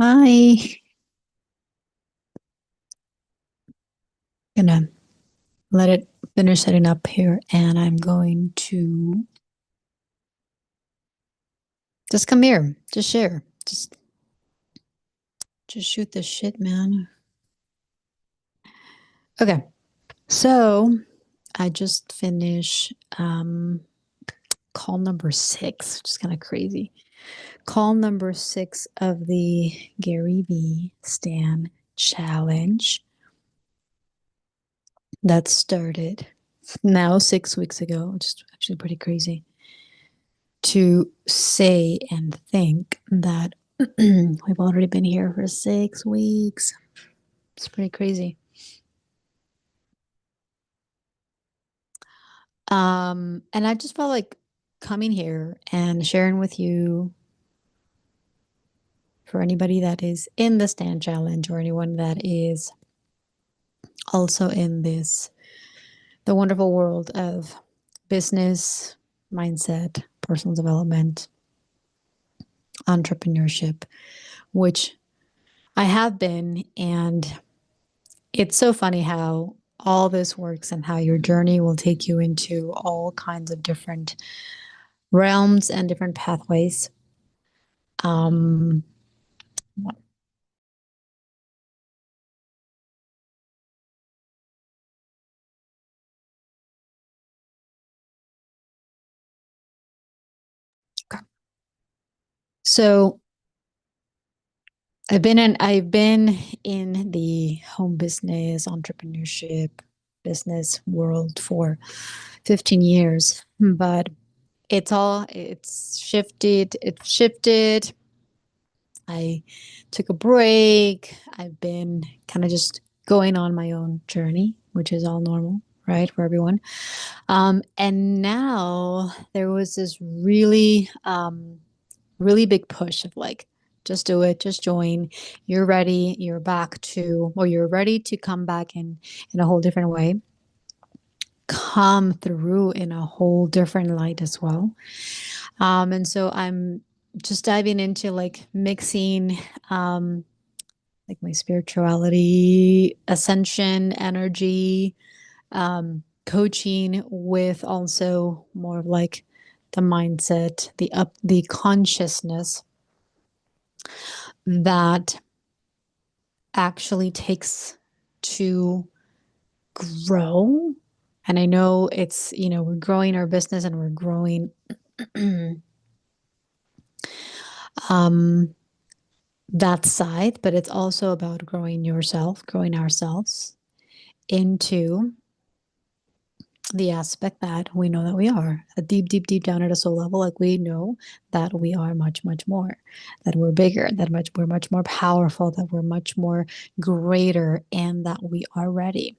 Hi. Gonna let it finish setting up here, and I'm going to just come here, just share, just shoot the shit, man. Okay, so I just finished call number 6, which is kind of crazy. Call number 6 of the GaryVee Stan challenge that started now 6 weeks ago, which is actually pretty crazy to say and think that we've already been here for 6 weeks. It's pretty crazy. And I just felt like coming here and sharing with you, for anybody that is in the stand challenge or anyone that is also in the wonderful world of business, mindset, personal development, entrepreneurship, which I have been. And it's so funny how all this works and how your journey will take you into all kinds of different realms and different pathways. Um, so I've been in the home business, entrepreneurship, business world for 15 years, but it's shifted. I took a break. I've been kind of just going on my own journey, which is all normal, right, for everyone. And now there was this really big push of like, just do it, just join. You're ready. You're ready to come back in a whole different way, come through in a whole different light as well. And so I'm just diving into like mixing like my spirituality, ascension, energy, coaching with also more of like the mindset, the consciousness that actually takes to grow. And I know we're growing our business and we're growing um, that side, but it's also about growing yourself, growing ourselves into the aspect that we know that we are a deep down at a soul level. Like we know that we are much more, that we're bigger, we're much more powerful, that we're much more greater, and that we are ready.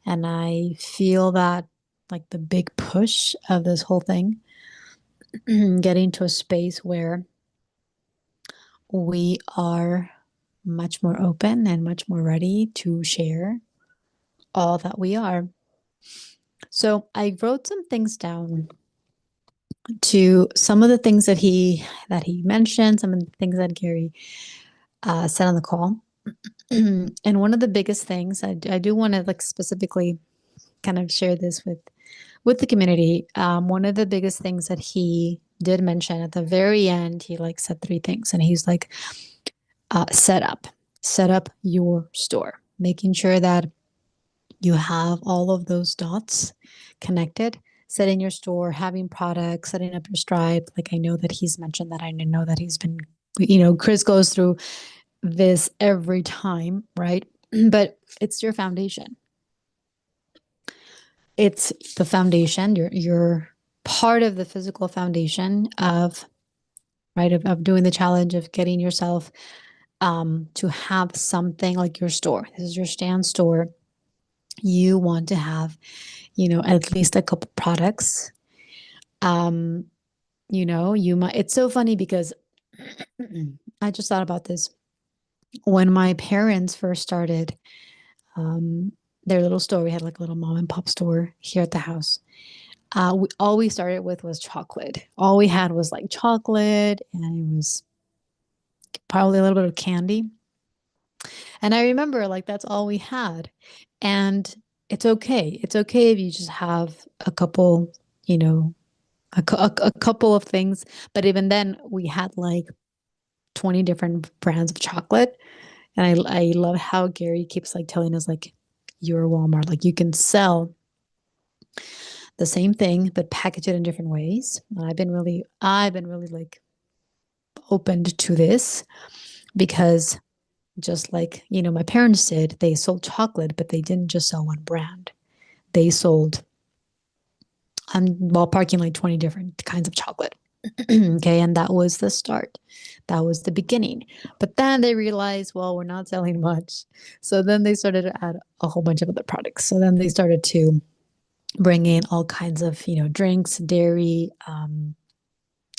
And I feel that like the big push of this whole thing, getting to a space where we are much more open and much more ready to share all that we are. So I wrote some things down to some of the things that he mentioned, some of the things that Gary said on the call. And one of the biggest things I do want to like specifically kind of share this with the community. One of the biggest things that he did mention at the very end, he like said 3 things, and he's like, set up your store, making sure that you have all of those dots connected, setting your store, having products, setting up your stripe. Like I know that he's mentioned that. I know that he's been, Chris goes through this every time, right? But it's your foundation. It's the foundation. You're part of the physical foundation of, right, of doing the challenge, of getting yourself to have something like your store. This is your stand store. You want to have, at least a couple products. Um, you might, it's so funny because I just thought about this. When my parents first started um, their little store, we had like a little mom and pop store here at the house. All we started with was chocolate. All we had was like chocolate, and it was probably a little bit of candy. And I remember like that's all we had. And it's okay. It's okay if you just have a couple, you know, a couple of things. But even then, we had like 20 different brands of chocolate. And I love how Gary keeps like telling us, like, you're Walmart, like you can sell the same thing, but package it in different ways. And I've been really like opened to this because just like, you know, my parents did, they sold chocolate, but they didn't just sell one brand. They sold while parking like 20 different kinds of chocolate. Okay. And that was the start. That was the beginning. But then they realized, well, we're not selling much. So then they started to add a whole bunch of other products. So then they started to bring in all kinds of, you know, drinks, dairy,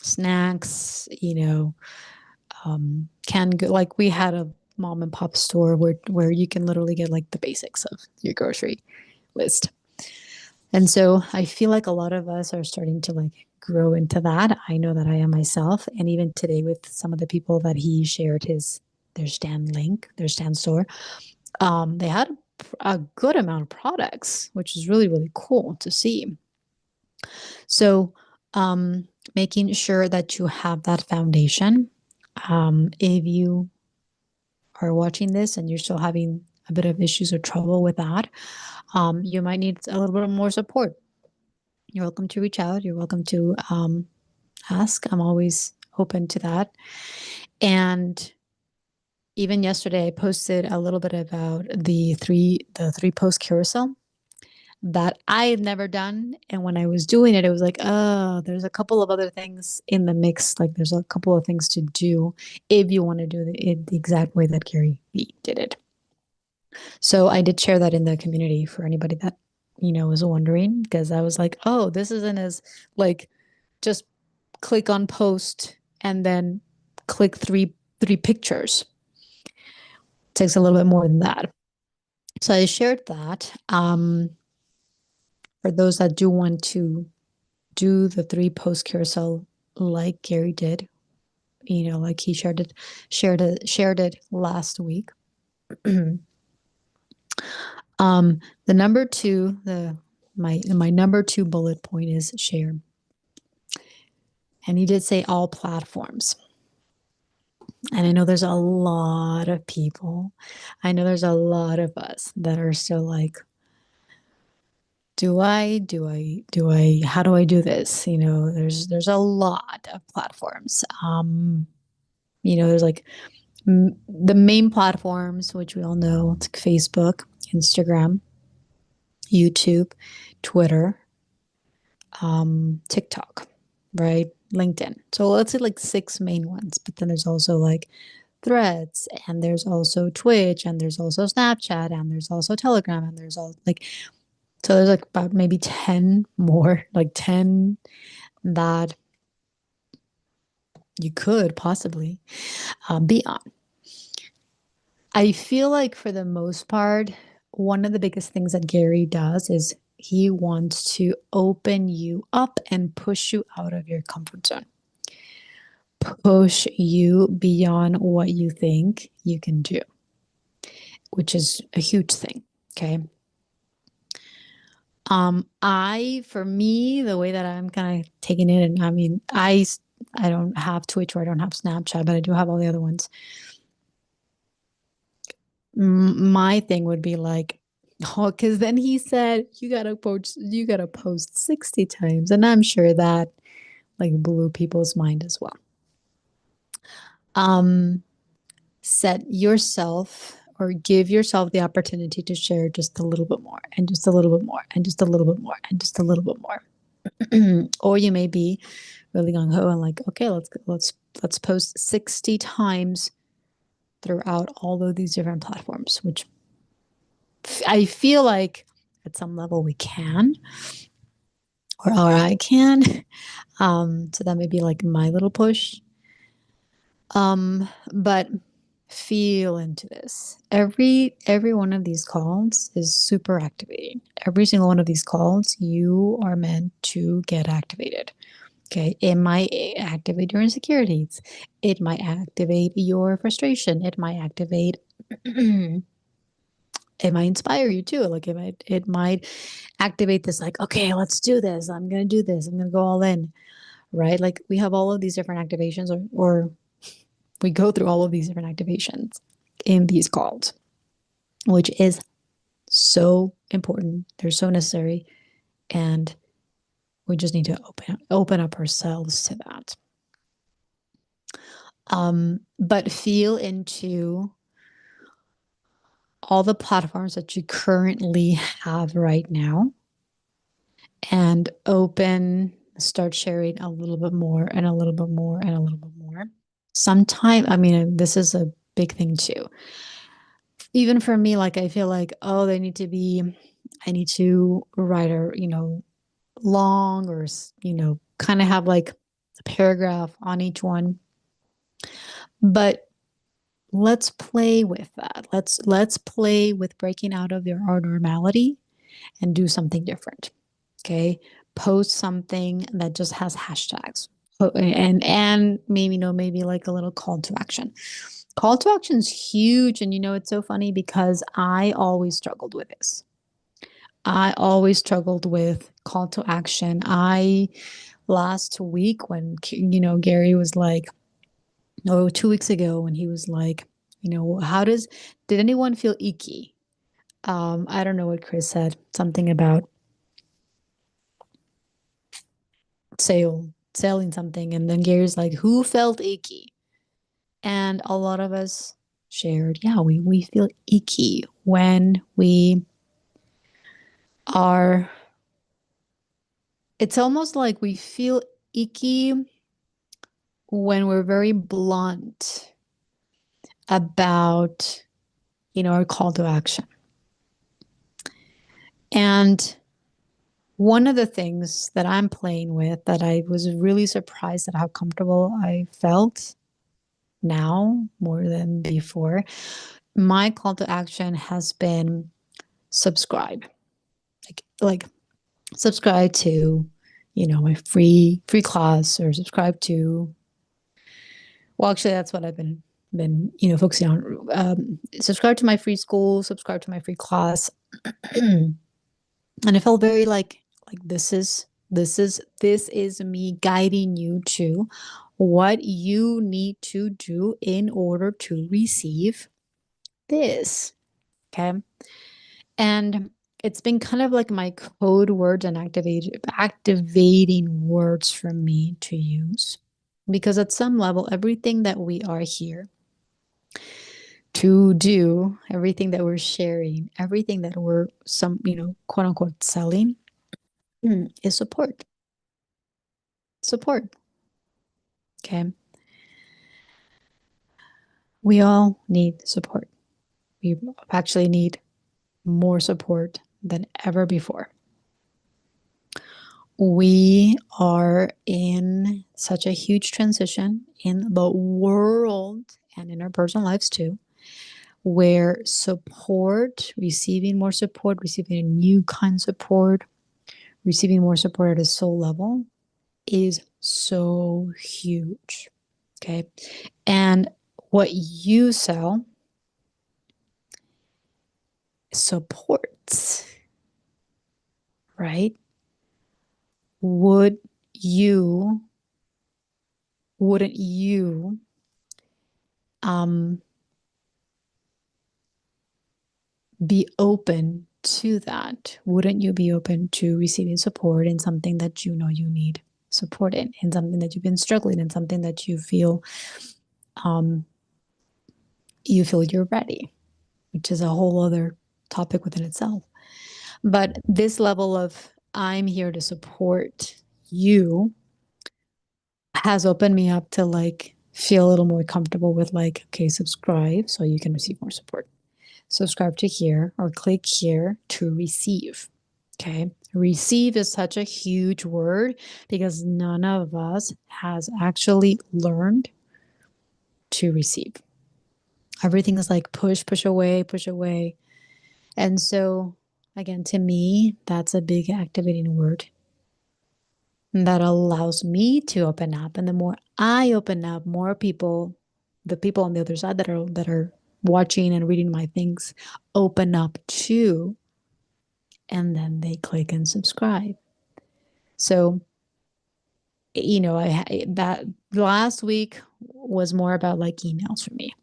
snacks, you know, canned good. Like we had a mom and pop store where you can literally get like the basics of your grocery list. And so I feel like a lot of us are starting to like grow into that. I know that I am myself. And even today with some of the people that he shared their stand link, their stand store, they had a good amount of products, which is really, really cool to see. So making sure that you have that foundation. If you are watching this and you're still having a bit of issues or trouble with that, you might need a little bit more support. You're welcome to reach out. You're welcome to ask. I'm always open to that. And even yesterday, I posted a little bit about the three post carousel that I had never done. And when I was doing it, it was like, oh, there's a couple of other things in the mix. Like there's a couple of things to do if you want to do it the exact way that GaryVee did it. So I did share that in the community for anybody that, you know, was wondering, because I was like, oh, this isn't as like just click on post and then click three pictures. It takes a little bit more than that. So I shared that. For those that do want to do the 3 post carousel like Gary did, you know, like he shared it last week. The number 2, my number 2 bullet point is share. And he did say all platforms. And I know there's a lot of people. I know there's a lot of us that are still like, how do I do this? You know, there's a lot of platforms. You know, there's like the main platforms, which we all know, it's like Facebook, Instagram, YouTube, Twitter, TikTok, right? LinkedIn. So let's say like 6 main ones, but then there's also like Threads, and there's also Twitch, and there's also Snapchat, and there's also Telegram, and there's all like, so there's like about maybe 10 more, like 10 that you could possibly be on. I feel like for the most part, one of the biggest things that Gary does is he wants to open you up and push you out of your comfort zone. Push you beyond what you think you can do, which is a huge thing. Okay. For me, the way that I'm kind of taking it, and I mean, I don't have Twitch or I don't have Snapchat, but I do have all the other ones. My thing would be like, oh, because then he said you gotta post 60 times, and I'm sure that like blew people's mind as well. Set yourself or give yourself the opportunity to share just a little bit more, and just a little bit more, and just a little bit more, and just a little bit more. Or you may be really gung ho and like, okay, let's post 60 times throughout all of these different platforms, which I feel like at some level we can, or I can. So that may be like my little push. But feel into this. Every one of these calls is super activating. Every single one of these calls, you are meant to get activated. Okay, it might activate your insecurities. It might activate your frustration. It might activate it might inspire you too. Like it might activate this like, okay, let's do this. I'm gonna do this. I'm gonna go all in. Right? Like we have all of these different activations or we go through all of these different activations in these calls, which is so important. They're so necessary. And we just need to open up ourselves to that. But feel into all the platforms that you currently have right now and start sharing a little bit more and a little bit more and a little bit more. Sometime, I mean, this is a big thing too. Even for me, like I feel like, oh, I need to write long or, kind of have like a paragraph on each one. But let's play with that. Let's play with breaking out of our normality and do something different. Okay. Post something that just has hashtags. And maybe like a little call to action. Call to action is huge. And it's so funny because I always struggled with this. I always struggled with call to action. Last week when, Gary was like, oh, 2 weeks ago when he was like, did anyone feel icky? I don't know what Chris said, something about sailing something. And then Gary's like, who felt icky? And a lot of us shared, yeah, we feel icky when we are, it's almost like we feel icky when we're very blunt about, our call to action. And one of the things that I'm playing with that I was really surprised at how comfortable I felt now more than before, my call to action has been subscribe. Like subscribe to, my free class, or subscribe to, well, actually that's what I've been focusing on. Subscribe to my free school, subscribe to my free class. And it felt very like this is me guiding you to what you need to do in order to receive this. Okay. And it's been kind of like my code words and activating words for me to use. Because at some level, everything that we are here to do, everything that we're sharing, everything that we're quote unquote selling is support. Support. Okay. We all need support. We actually need more support than ever before. We are in such a huge transition in the world and in our personal lives too, where support, receiving more support, receiving a new kind of support, receiving more support at a soul level is so huge. Okay. And what you sell supports, right? Wouldn't you be open to that? Wouldn't you be open to receiving support in something that you need support in something that you've been struggling in, something that you feel you're ready, which is a whole other topic within itself. But this level of I'm here to support you has opened me up to like feel a little more comfortable with like, okay, subscribe so you can receive more support. Subscribe to here or click here to receive. Okay. Receive is such a huge word because none of us has actually learned to receive. Everything is like push away, push away. And so, again, to me, that's a big activating word. that allows me to open up. And the more I open up, more people, the people on the other side that are watching and reading my things, open up too, and then they click and subscribe. So, that last week was more about like emails for me.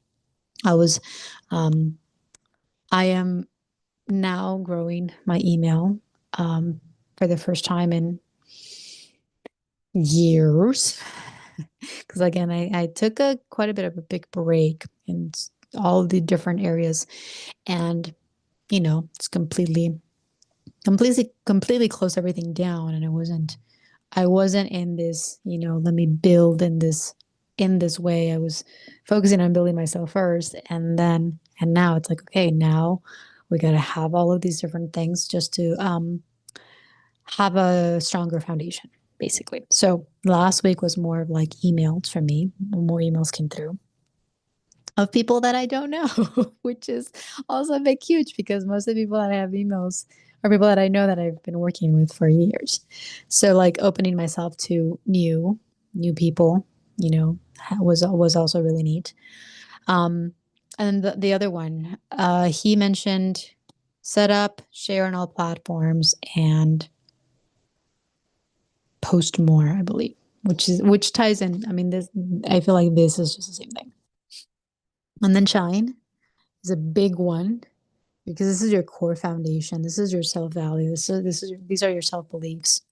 I was, um, I am now growing my email for the first time in years. Because again, I took quite a bit of a big break in all the different areas, and it's completely closed everything down, and I wasn't in this, let me build in this way. I was focusing on building myself first, and now it's like, okay, now we got to have all of these different things just to have a stronger foundation, basically. So last week was more of like emails for me. More emails came through of people that I don't know, which is also a big huge, because most of the people that I have emails are people that I know that I've been working with for years. So like opening myself to new people, was also really neat. And then the other one, he mentioned set up, share on all platforms, and post more, I believe, which ties in. I mean, this, I feel like this is just the same thing. And then shine is a big one, because this is your core foundation. This is your self-value. These are your self-beliefs.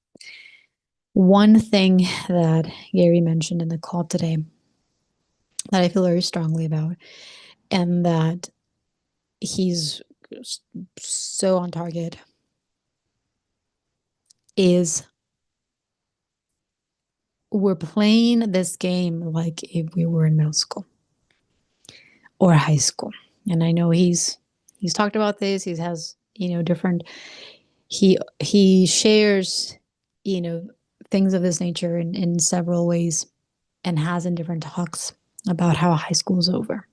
One thing that Gary mentioned in the call today that I feel very strongly about, and that he's so on target, is we're playing this game like if we were in middle school or high school. And I know he's talked about this. He has, different, he shares, things of this nature in several ways, and has in different talks about how high school is over.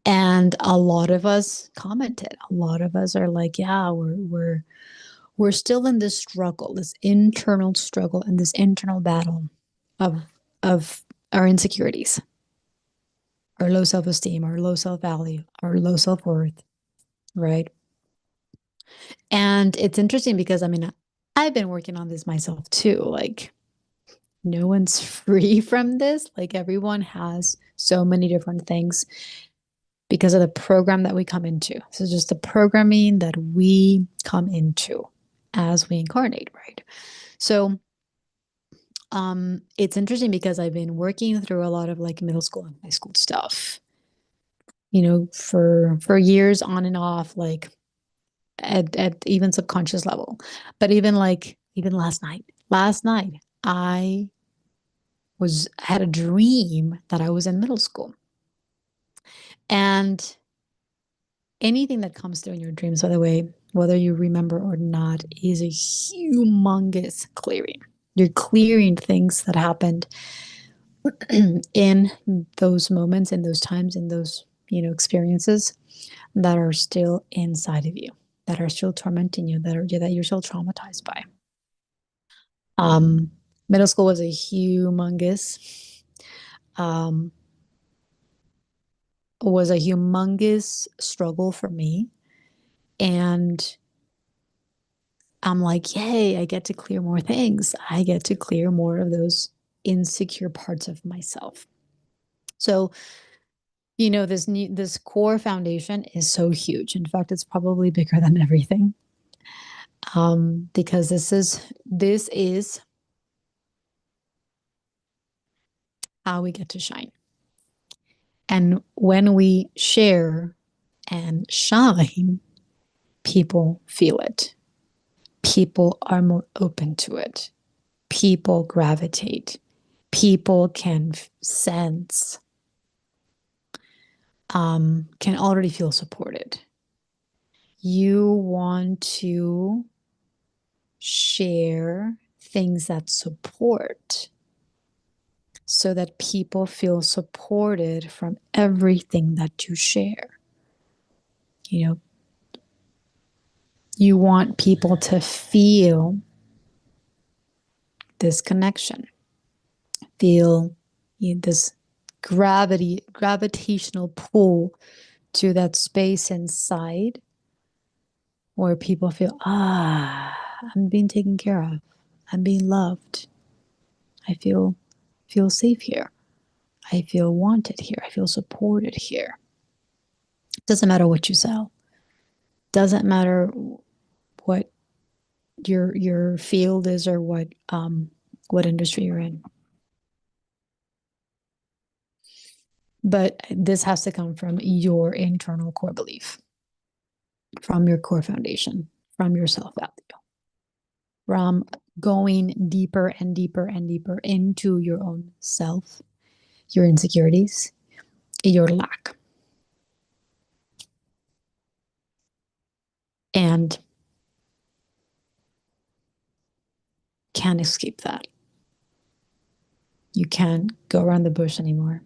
And a lot of us commented. A lot of us are like, yeah, we're still in this struggle, this internal struggle, and this internal battle of our insecurities, our low self-esteem, our low self-value, our low self-worth, right? And it's interesting because, I mean, I've been working on this myself too. Like, no one's free from this. Like, everyone has so many different things because of the program that we come into. So just the programming that we come into as we incarnate, right? So it's interesting because I've been working through a lot of like middle school and high school stuff, for years on and off, like at even subconscious level. But even last night I had a dream that I was in middle school. And anything that comes through in your dreams, by the way, whether you remember or not, is a humongous clearing. You're clearing things that happened in those moments, in those times, in those, experiences that are still inside of you, that are still tormenting you, that you're still traumatized by. Middle school was a um, humongous struggle for me. And I'm like, yay, I get to clear more things. I get to clear more of those insecure parts of myself. So, this core foundation is so huge. In fact, it's probably bigger than everything. Because this is how we get to shine. And when we share and shine, people feel it. People are more open to it. People gravitate. People can sense, can already feel supported. You want to share things that support, so that people feel supported from everything that you share. You want people to feel this connection, feel this gravitational pull to that space inside where people feel, I'm being taken care of. I'm being loved. I feel safe here. I feel wanted here. I feel supported here. Doesn't matter what you sell. Doesn't matter what your field is or what industry you're in. But this has to come from your internal core belief, from your core foundation, from your self-value, from going deeper and deeper and deeper into your own self, your insecurities, your lack. And can't escape that. You can't go around the bush anymore.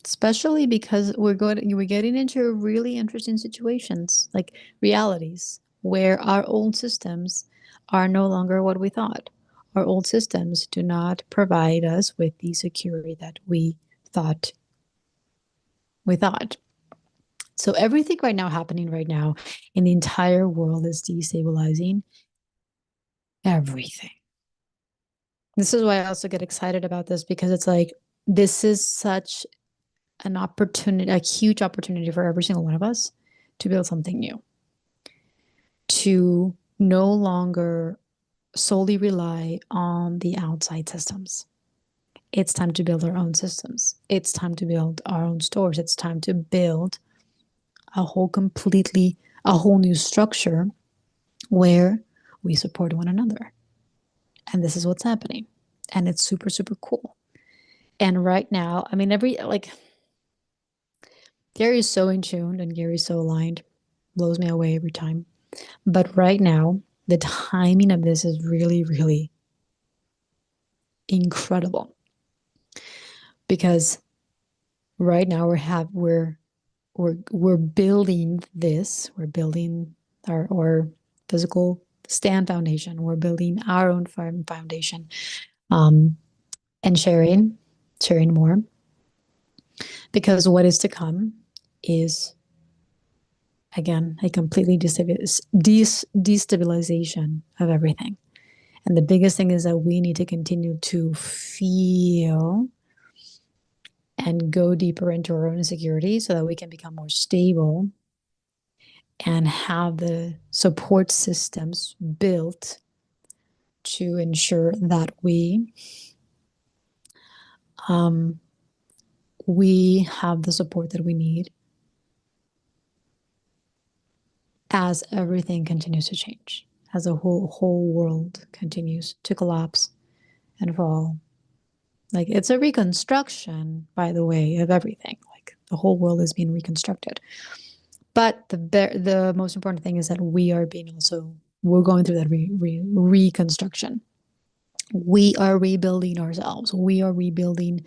Especially because we're getting into really interesting situations, like realities, where our old systems are no longer what we thought. Our old systems do not provide us with the security that we thought. So everything happening right now in the entire world is destabilizing everything. This is why I also get excited about this, because it's like, this is such an opportunity, a huge opportunity for every single one of us to build something new, to no longer solely rely on the outside systems. It's time to build our own systems. It's time to build our own stores. It's time to build a whole new structure where we support one another. And this is what's happening. And it's super, super cool. And right now, I mean, Gary's so in tune and Gary's so aligned, blows me away every time. But right now, the timing of this is really, really incredible, because right now we're building this. We're building our physical stand foundation. We're building our own foundation, and sharing more, because what is to come is, again, a completely destabilization of everything. And the biggest thing is that we need to continue to feel and go deeper into our own insecurity so that we can become more stable and have the support systems built to ensure that we have the support that we need as everything continues to change, as the whole world continues to collapse and fall. Like, it's a reconstruction, by the way, of everything. Like, the whole world is being reconstructed. But the most important thing is that we're going through that reconstruction. We are rebuilding ourselves. We are rebuilding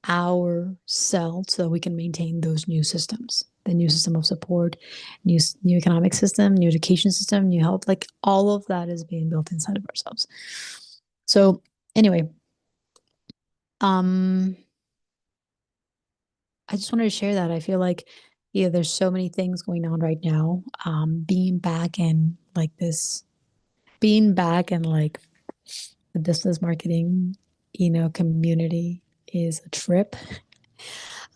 ourselves so that we can maintain those new systems, the new system of support, new economic system, new education system, new health. Like, all of that is being built inside of ourselves. So anyway, I just wanted to share that. I feel like, there's so many things going on right now. Being back in like the business marketing, community is a trip.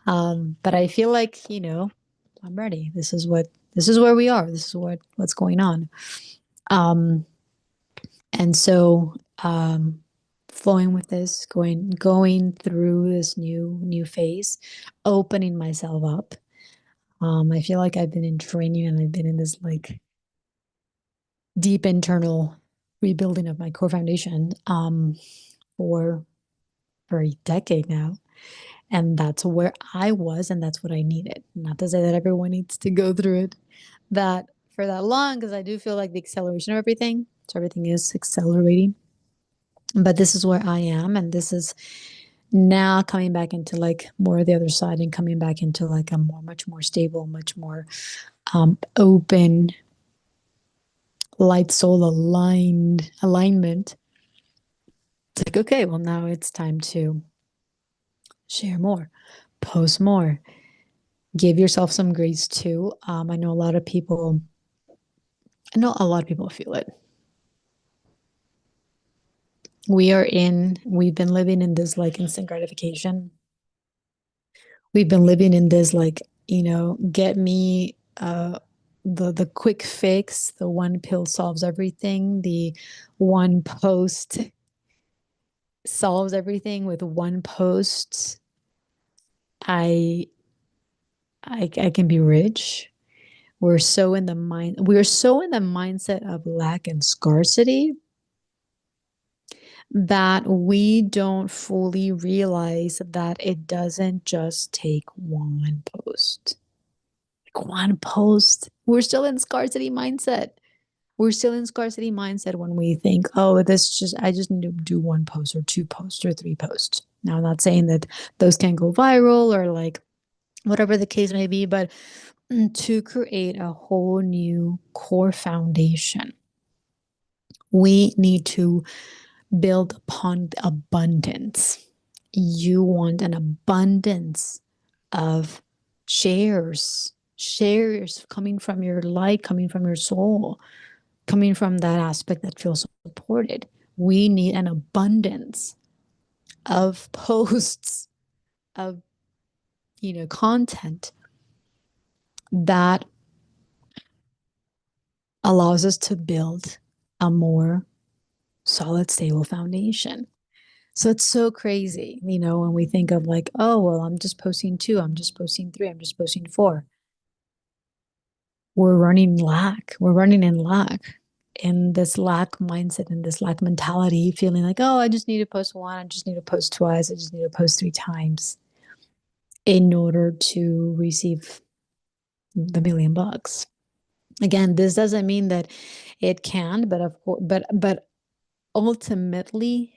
But I feel like, I'm ready. This is where we are. This is what's going on. And so, flowing with this, going through this new phase, opening myself up. I feel like I've been in training and I've been in this like deep internal rebuilding of my core foundation for a decade now. And that's where I was, and that's what I needed. Not to say that everyone needs to go through it for that long, because I do feel like the acceleration of everything. So everything is accelerating. But this is where I am, and this is now coming back into like more of the other side, and coming back into like a much more stable, much more open light soul alignment. It's like, okay, well, now it's time to share more, post more, give yourself some grace too. I know a lot of people feel it. We've been living in this like instant gratification. We've been living in this like, get me the quick fix, the one pill solves everything, the one post solves everything. With one post, I can be rich. We're so in the mindset of lack and scarcity that we don't fully realize that it doesn't just take one post. Like one post. We're still in scarcity mindset. We're still in scarcity mindset when we think, oh, I just need to do one post or two posts or three posts. Now, I'm not saying that those can go viral or like whatever the case may be, but to create a whole new core foundation, we need to build upon abundance. You want an abundance of shares coming from your light, coming from your soul, coming from that aspect that feels supported. We need an abundance of posts, of content that allows us to build a more solid, stable foundation. So it's so crazy, when we think of like, oh, well, I'm just posting 2, I'm just posting 3, I'm just posting 4. We're running in lack, in this lack mindset, in this lack mentality, feeling like, oh, I just need to post 1, I just need to post twice, I just need to post 3 times in order to receive the $1,000,000. Again, this doesn't mean that it can, but of course, but ultimately,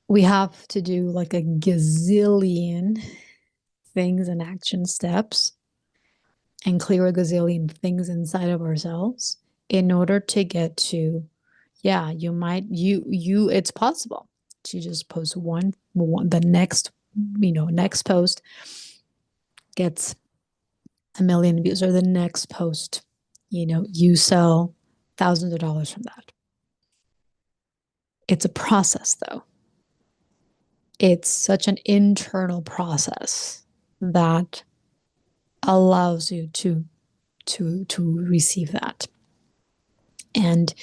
we have to do like a gazillion things and action steps and clear a gazillion things inside of ourselves in order to get to, yeah, it's possible to just post one, the next, next post gets 1,000,000 views, or the next post, you sell thousands of dollars from that. It's a process though. It's such an internal process that allows you to receive that. And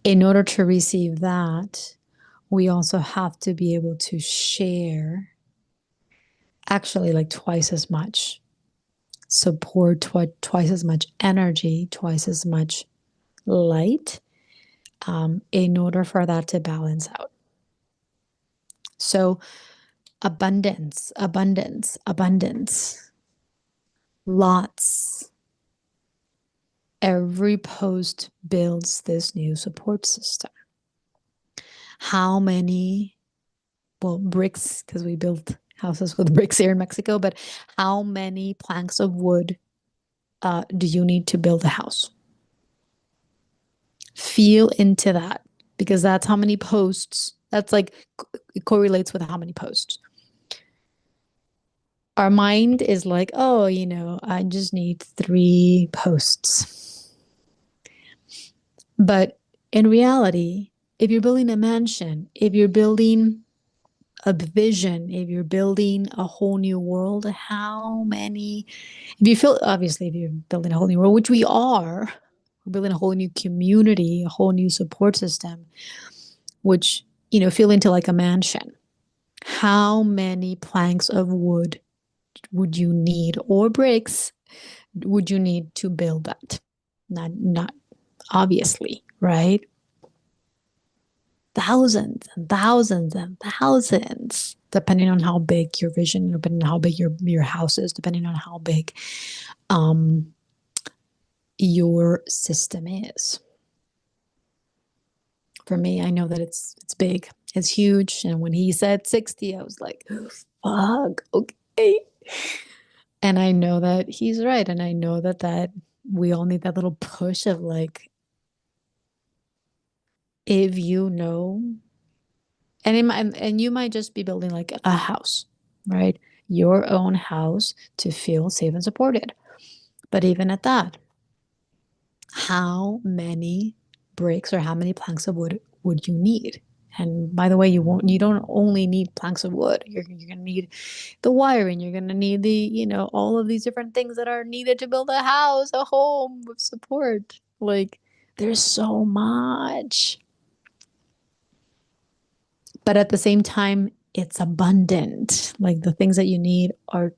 in order to receive that, we also have to be able to share actually like twice as much support, twice as much energy, twice as much light, in order for that to balance out. So abundance, lots. Every post builds this new support system. How many, bricks, because we built houses with bricks here in Mexico, but how many planks of wood do you need to build a house? Feel into that, because that's how many posts, that's like, it correlates with how many posts. Our mind is like, oh, I just need 3 posts. But in reality, if you're building a mansion, if you're building a vision, if you're building a whole new world, if you're building a whole new world, which we are, we're building a whole new community, a whole new support system, which, feel into like a mansion. How many planks of wood would you need, or bricks would you need to build that? Not obviously, right? Thousands and thousands and thousands, depending on how big your vision, depending on how big your house is, depending on how big your system is. For me, I know that it's big, it's huge. And when he said 60, I was like, fuck, okay. And I know that he's right. And I know that we all need that little push of like, if you know, and you might just be building like a house, right? Your own house to feel safe and supported. But even at that, how many bricks or how many planks of wood would you need? And by the way, you don't only need planks of wood. You're gonna need the wiring, you're gonna need the, all of these different things that are needed to build a house, a home with support. Like, there's so much. But at the same time, it's abundant. Like the things that you need are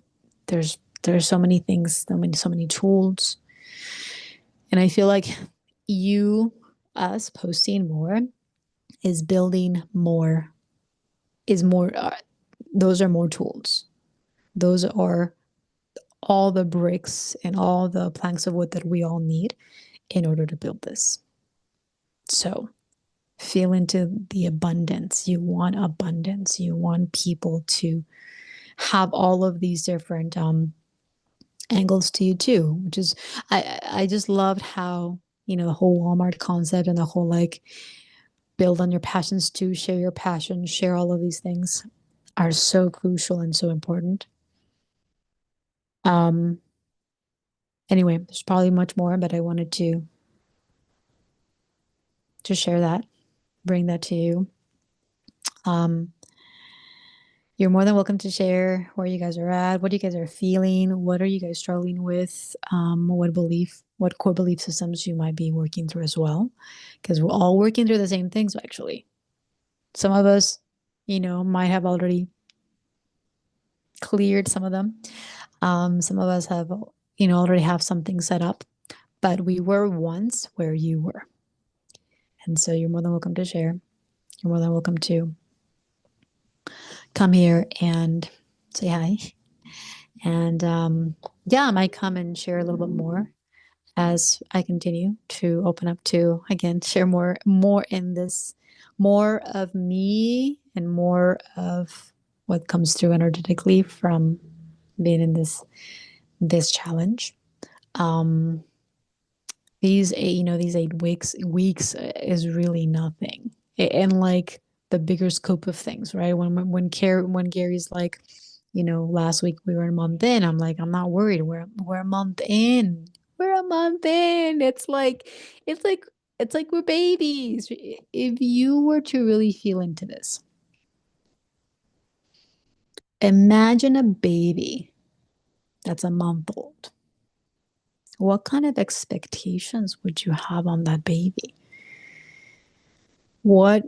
there's so many things, so many tools. And I feel like you, us posting more is building more, is more, those are more tools. Those are all the bricks and all the planks of wood that we all need in order to build this. So feel into the abundance. You want abundance. You want people to have all of these different angles to you too, which is, I just loved how, the whole Walmart concept and the whole like build on your passions too, share your passion, share all of these things are so crucial and so important. Um, anyway, there's probably much more, but I wanted to share that, bring that to you. Um, you're more than welcome to share where you guys are at, what you guys are feeling, what are you guys struggling with, what core belief systems you might be working through as well, because we're all working through the same things actually. Some of us, might have already cleared some of them. Some of us have, already have something set up, but we were once where you were. And so you're more than welcome to share. You're more than welcome to come here and say hi. And yeah, I might come and share a little bit more as I continue to open up to, again, share more in this, more of me and more of what comes through energetically from being in this challenge. These 8 weeks is really nothing. And like the bigger scope of things, right? When Gary's like, last week we were a month in, I'm like, I'm not worried. We're a month in. We're a month in. It's like we're babies. If you were to really feel into this, imagine a baby that's a month old. What kind of expectations would you have on that baby? What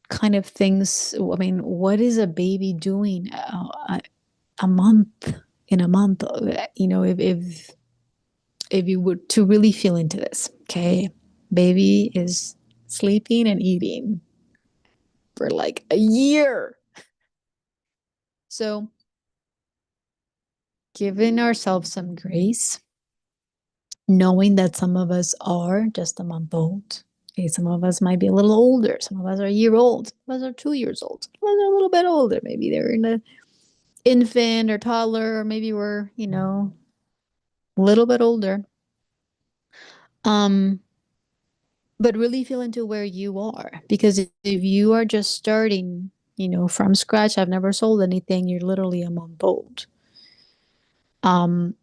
kind of things, I mean, what is a baby doing a month in a month? If you were to really feel into this, okay, baby is sleeping and eating for like a year. So giving ourselves some grace, knowing that some of us are just a month old. Okay, some of us might be a little older. Some of us are a year old. Some of us are 2 years old. Some of us are a little bit older. Maybe they're in the infant or toddler, or maybe we're, a little bit older. Um, but really feel into where you are, because if you are just starting, from scratch, I've never sold anything, you're literally a month old. And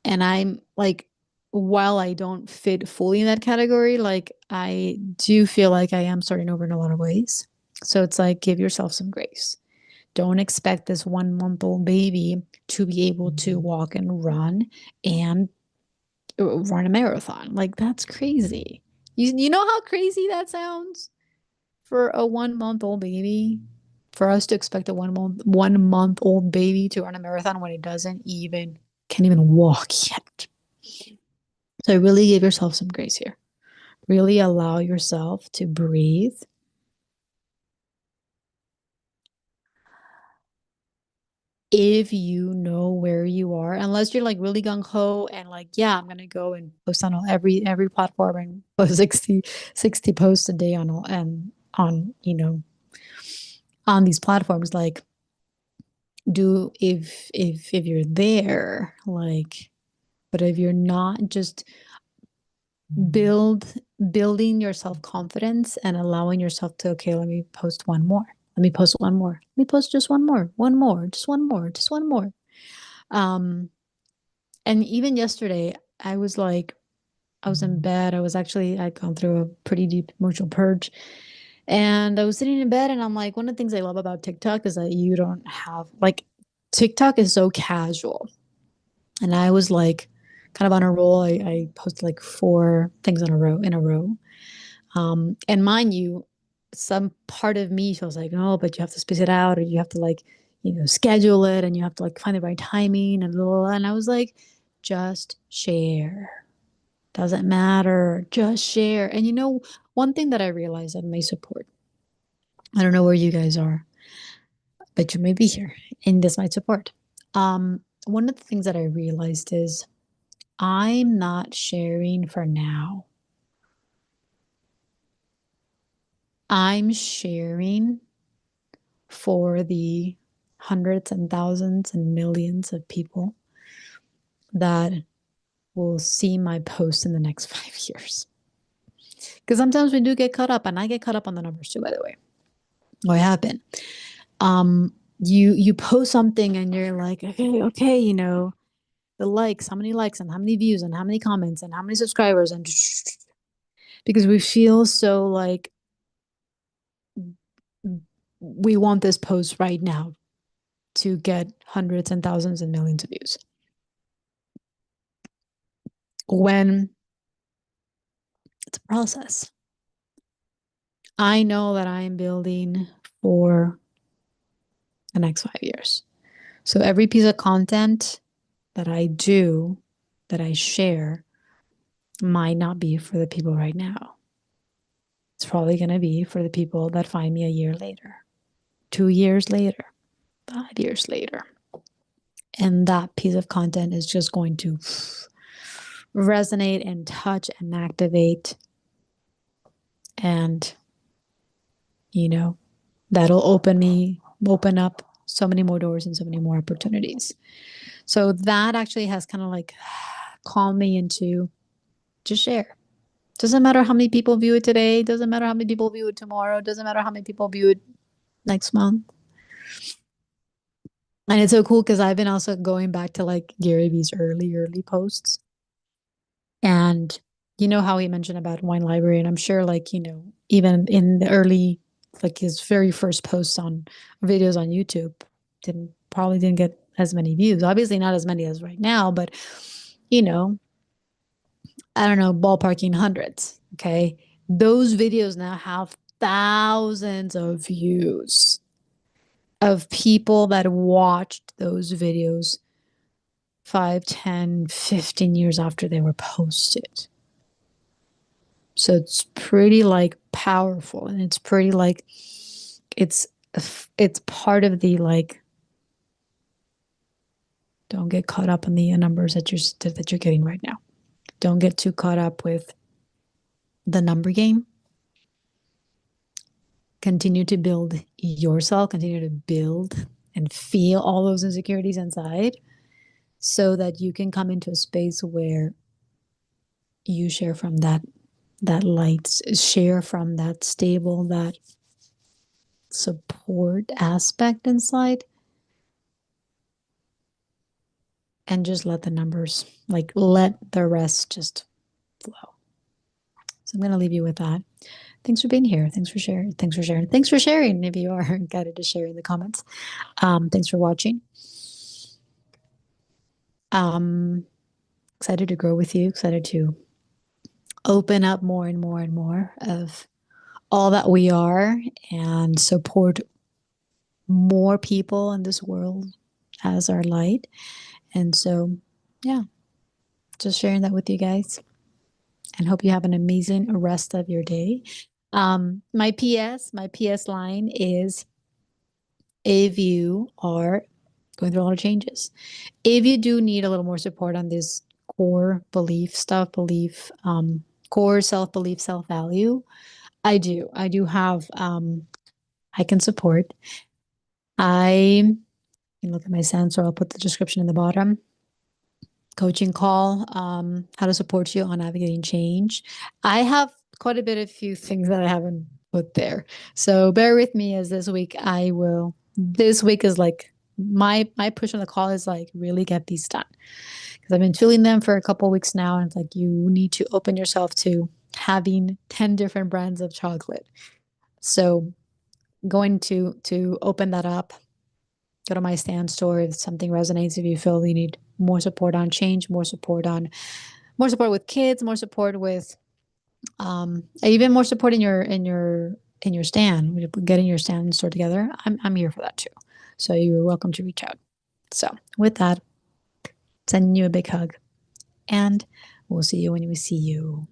I'm like, while I don't fit fully in that category, like I do feel like I am starting over in a lot of ways. So it's like, give yourself some grace. Don't expect this 1 month old baby to be able to walk and and run a marathon. Like, that's crazy. You know how crazy that sounds for a 1 month old baby? For us to expect a 1 month old baby to run a marathon when it can't even walk yet. So really give yourself some grace here. Really allow yourself to breathe. If you know where you are, unless you're like really gung-ho and like, yeah, I'm gonna go and post on every platform and post 60 posts a day on all and on on these platforms, like, do if you're there, like, but if you're not, just build building your self-confidence and allowing yourself to, okay, let me post one more. Let me post one more. Let me post just one more. One more. Just one more. Just one more. Um, and even yesterday, I was like, I was in bed. I'd gone through a pretty deep emotional purge. And I was sitting in bed and I'm like, one of the things I love about TikTok is that you don't have like TikTok is so casual. And I was like kind of on a roll. I posted like 4 things in a row. And mind you, some part of me feels like, no, but you have to space it out, or you have to like, schedule it, and you have to like find the right timing and blah, blah, blah. And I was like, just share. Doesn't matter. Just share. And one thing that I realized that may support, I don't know where you guys are, but you may be here and this might support. One of the things that I realized is I'm not sharing for now. I'm sharing for the hundreds and thousands and millions of people that will see my post in the next 5 years. Because sometimes we do get caught up, and I get caught up on the numbers too, by the way. What happened? You post something and you're like, okay, the likes, how many likes and how many views and how many comments and how many subscribers, and because we feel so like we want this post right now to get hundreds and thousands and millions of views. When it's a process. I know that I am building for the next 5 years. So every piece of content that I do, that I share, might not be for the people right now. It's probably going to be for the people that find me a year later, 2 years later, 5 years later. And that piece of content is just going to resonate and touch and activate. And, that'll open up so many more doors and so many more opportunities. So that actually has kind of like calmed me into just share. Doesn't matter how many people view it today. Doesn't matter how many people view it tomorrow. Doesn't matter how many people view it next month. And it's so cool because I've been also going back to like GaryVee's early posts. And you know how he mentioned about wine library. And I'm sure like, even in the early, like his very first posts on videos on YouTube probably didn't get as many views. Obviously not as many as right now, but I don't know, ballparking hundreds. Okay. Those videos now have thousands of views of people that watched those videos 5, 10, 15 years after they were posted. So it's pretty like powerful, and it's pretty like it's part of the like, don't get caught up in the numbers that you're getting right now. Don't get too caught up with the number game. Continue to build yourself, continue to build and feel all those insecurities inside so that you can come into a space where you share from that light, share from that stable, that support aspect inside, and just let the numbers, like let the rest just flow. So I'm going to leave you with that. Thanks for being here. Thanks for sharing. Thanks for sharing. Thanks for sharing. If you are guided to share in the comments. Thanks for watching. Excited to grow with you. Excited to open up more and more and more of all that we are and support more people in this world as our light. And so, yeah, just sharing that with you guys, and hope you have an amazing rest of your day. My PS line is, if you are going through a lot of changes, if you do need a little more support on this core belief stuff, core self-belief, self-value, I do have, I can support. I can look at my sensor. I'll put the description in the bottom. coaching call, how to support you on navigating change. I have quite a bit of few things that I haven't put there. So bear with me as this week is like my push on the call is like really get these done. Because I've been feeling them for a couple of weeks now. And it's like you need to open yourself to having 10 different brands of chocolate. So going to open that up, go to my stand store if something resonates, if you feel you need more support on change, more support with kids, more support with even more support in your stand, getting your stand store together. I'm here for that too. So you're welcome to reach out. So with that, sending you a big hug, and we'll see you when we see you.